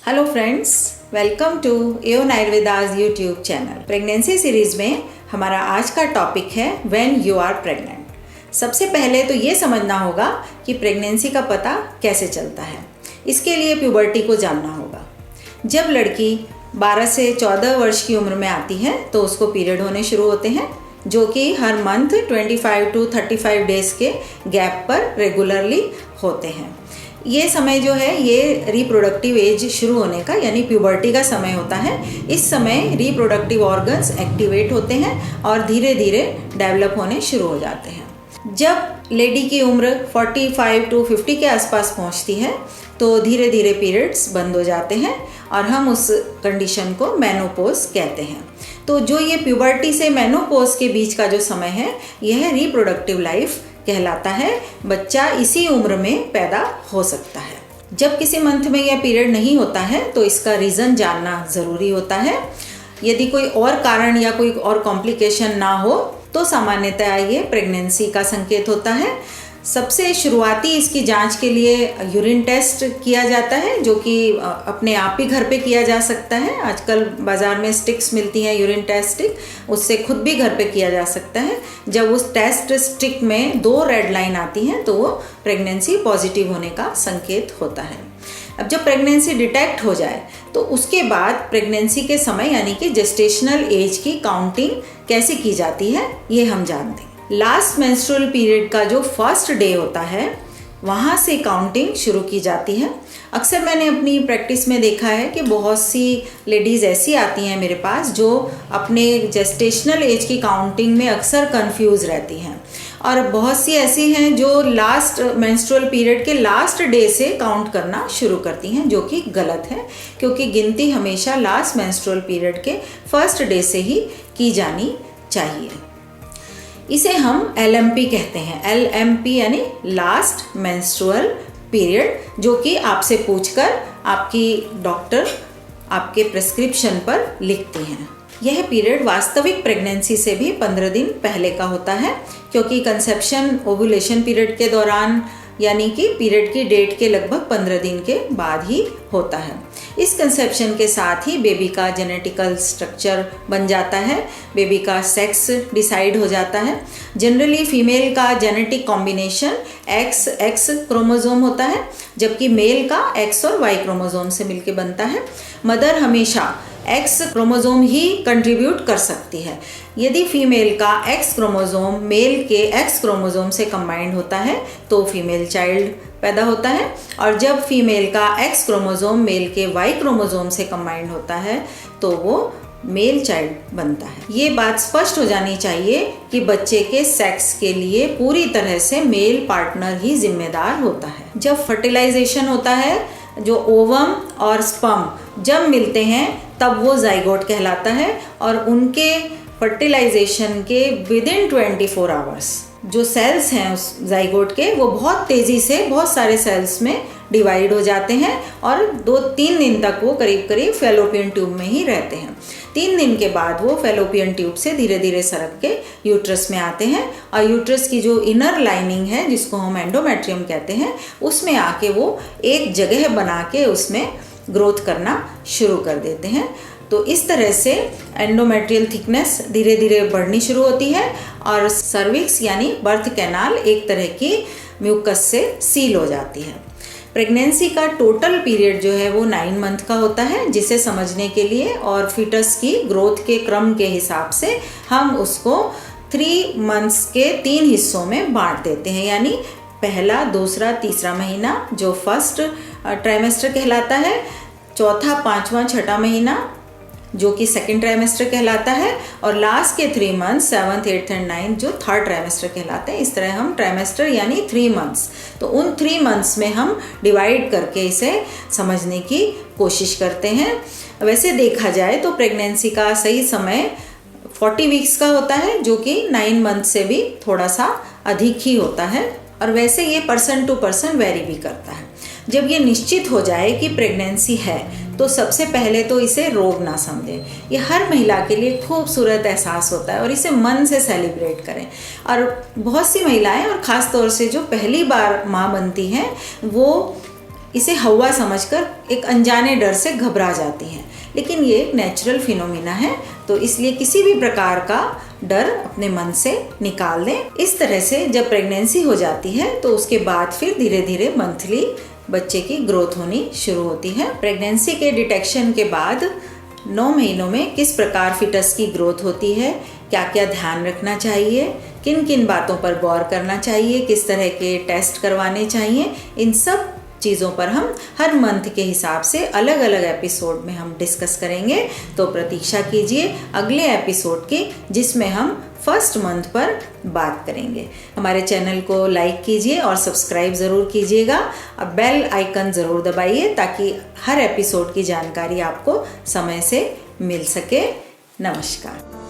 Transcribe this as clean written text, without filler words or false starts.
Hello friends, welcome to Aeon Ayurvedas YouTube channel. Pregnancy series में हमारा आज का टॉपिक है व्हेन यू आर प्रेग्नेंट। सबसे पहले तो ये समझना होगा कि प्रेगनेंसी का पता कैसे चलता है। इसके लिए प्यूबर्टी को जानना होगा। जब लड़की 12 से 14 वर्ष की उम्र में आती है तो उसको पीरियड होने शुरू होते हैं, जो कि हर मंथ 25 to 35 डेज के गैप पर रेगुलरली होते हैं। ये समय जो है ये रिप्रोडक्टिव एज शुरू होने का यानी प्यूबर्टी का समय होता है। इस समय रिप्रोडक्टिव ऑर्गन्स एक्टिवेट होते हैं और धीरे धीरे डेवलप होने शुरू हो जाते हैं। जब लेडी की उम्र 45 to 50 के आसपास पहुंचती है तो धीरे धीरे पीरियड्स बंद हो जाते हैं और हम उस कंडीशन को मेनोपॉज कहते हैं। तो जो ये प्यूबर्टी से मेनोपॉज के बीच का जो समय है यह रिप्रोडक्टिव लाइफ कहलाता है। बच्चा इसी उम्र में पैदा हो सकता है। जब किसी मंथ में यह पीरियड नहीं होता है तो इसका रीज़न जानना ज़रूरी होता है। यदि कोई और कारण या कोई और कॉम्प्लिकेशन ना हो तो सामान्यतः ये प्रेगनेंसी का संकेत होता है। सबसे शुरुआती इसकी जांच के लिए यूरिन टेस्ट किया जाता है, जो कि अपने आप ही घर पे किया जा सकता है। आजकल बाज़ार में स्टिक्स मिलती हैं यूरिन टेस्ट स्टिक, उससे खुद भी घर पे किया जा सकता है। जब उस टेस्ट स्टिक में 2 रेड लाइन आती हैं तो वो प्रेगनेंसी पॉजिटिव होने का संकेत होता है। अब जब प्रेगनेंसी डिटेक्ट हो जाए तो उसके बाद प्रेगनेंसी के समय यानी कि जेस्टेशनल एज की काउंटिंग कैसे की जाती है ये हम जानते हैं। लास्ट मेंस्ट्रुअल पीरियड का जो फर्स्ट डे होता है वहाँ से काउंटिंग शुरू की जाती है। अक्सर मैंने अपनी प्रैक्टिस में देखा है कि बहुत सी लेडीज़ ऐसी आती हैं मेरे पास जो अपने जेस्टेशनल एज की काउंटिंग में अक्सर कंफ्यूज रहती हैं, और बहुत सी ऐसी हैं जो लास्ट मेंस्ट्रुअल पीरियड के लास्ट डे से काउंट करना शुरू करती हैं, जो कि गलत है, क्योंकि गिनती हमेशा लास्ट मेंस्ट्रुअल पीरियड के फर्स्ट डे से ही की जानी चाहिए। इसे हम LMP कहते हैं। LMP यानी लास्ट मेंस्ट्रुअल पीरियड, जो कि आपसे पूछकर आपकी डॉक्टर आपके प्रिस्क्रिप्शन पर लिखती हैं। यह पीरियड वास्तविक प्रेगनेंसी से भी 15 दिन पहले का होता है, क्योंकि कंसेप्शन ओव्यूलेशन पीरियड के दौरान यानी कि पीरियड की डेट के लगभग 15 दिन के बाद ही होता है। इस कंसेप्शन के साथ ही बेबी का जेनेटिकल स्ट्रक्चर बन जाता है, बेबी का सेक्स डिसाइड हो जाता है। जनरली फीमेल का जेनेटिक कॉम्बिनेशन XX क्रोमोसोम होता है, जबकि मेल का X और Y क्रोमोसोम से मिलकर बनता है। मदर हमेशा X क्रोमोसोम ही कंट्रीब्यूट कर सकती है। यदि फीमेल का X क्रोमोसोम मेल के X क्रोमोसोम से कंबाइंड होता है तो फीमेल चाइल्ड पैदा होता है, और जब फीमेल का X क्रोमोसोम मेल के Y क्रोमोसोम से कंबाइंड होता है तो वो मेल चाइल्ड बनता है। ये बात स्पष्ट हो जानी चाहिए कि बच्चे के सेक्स के लिए पूरी तरह से मेल पार्टनर ही जिम्मेदार होता है। जब फर्टिलाइजेशन होता है, जो ओवम और स्पर्म जब मिलते हैं तब वो जाइगोट कहलाता है, और उनके फर्टिलाइजेशन के विदिन 24 आवर्स जो सेल्स हैं उस जाइगोट के वो बहुत तेज़ी से बहुत सारे सेल्स में डिवाइड हो जाते हैं, और 2-3 दिन तक वो करीब करीब फैलोपियन ट्यूब में ही रहते हैं। 3 दिन के बाद वो फैलोपियन ट्यूब से धीरे धीरे सरक के यूट्रस में आते हैं, और यूट्रस की जो इनर लाइनिंग है जिसको हम एंडोमेट्रियम कहते हैं उसमें आके वो एक जगह बना के उसमें ग्रोथ करना शुरू कर देते हैं। तो इस तरह से एंडोमेट्रियल थिकनेस धीरे धीरे बढ़नी शुरू होती है और सर्विक्स यानी बर्थ कैनाल एक तरह की म्यूकस से सील हो जाती है। प्रेगनेंसी का टोटल पीरियड जो है वो 9 मंथ का होता है, जिसे समझने के लिए और फीटस की ग्रोथ के क्रम के हिसाब से हम उसको 3 मंथ्स के 3 हिस्सों में बांट देते हैं, यानी पहला, दूसरा, तीसरा महीना जो फर्स्ट ट्राइमेस्टर कहलाता है, चौथा, पाँचवा, छठा महीना जो कि सेकेंड ट्राइमेस्टर कहलाता है, और लास्ट के 3 months 7th, 8th and 9th जो थर्ड ट्राइमेस्टर कहलाते हैं। इस तरह हम ट्राइमेस्टर यानी 3 मंथ्स, तो उन 3 मंथ्स में हम डिवाइड करके इसे समझने की कोशिश करते हैं। वैसे देखा जाए तो प्रेगनेंसी का सही समय 40 वीक्स का होता है, जो कि 9 मंथ से भी थोड़ा सा अधिक ही होता है, और वैसे ये पर्सन टू पर्सन वेरी भी करता है। जब ये निश्चित हो जाए कि प्रेगनेंसी है तो सबसे पहले तो इसे रोग ना समझें। ये हर महिला के लिए खूबसूरत एहसास होता है और इसे मन से सेलिब्रेट करें। और बहुत सी महिलाएं और ख़ास तौर से जो पहली बार माँ बनती हैं वो इसे हवा समझकर एक अनजाने डर से घबरा जाती हैं। लेकिन ये एक नेचुरल फिनोमिना है, तो इसलिए किसी भी प्रकार का डर अपने मन से निकाल दें। इस तरह से जब प्रेगनेंसी हो जाती है तो उसके बाद फिर धीरे धीरे मंथली बच्चे की ग्रोथ होनी शुरू होती है। प्रेगनेंसी के डिटेक्शन के बाद 9 महीनों में किस प्रकार फिटस की ग्रोथ होती है, क्या क्या ध्यान रखना चाहिए, किन किन बातों पर गौर करना चाहिए, किस तरह के टेस्ट करवाने चाहिए, इन सब चीज़ों पर हम हर मंथ के हिसाब से अलग अलग एपिसोड में हम डिस्कस करेंगे। तो प्रतीक्षा कीजिए अगले एपिसोड की, जिसमें हम फर्स्ट मंथ पर बात करेंगे। हमारे चैनल को लाइक कीजिए और सब्सक्राइब ज़रूर कीजिएगा। अब बेल आइकन ज़रूर दबाइए ताकि हर एपिसोड की जानकारी आपको समय से मिल सके। नमस्कार।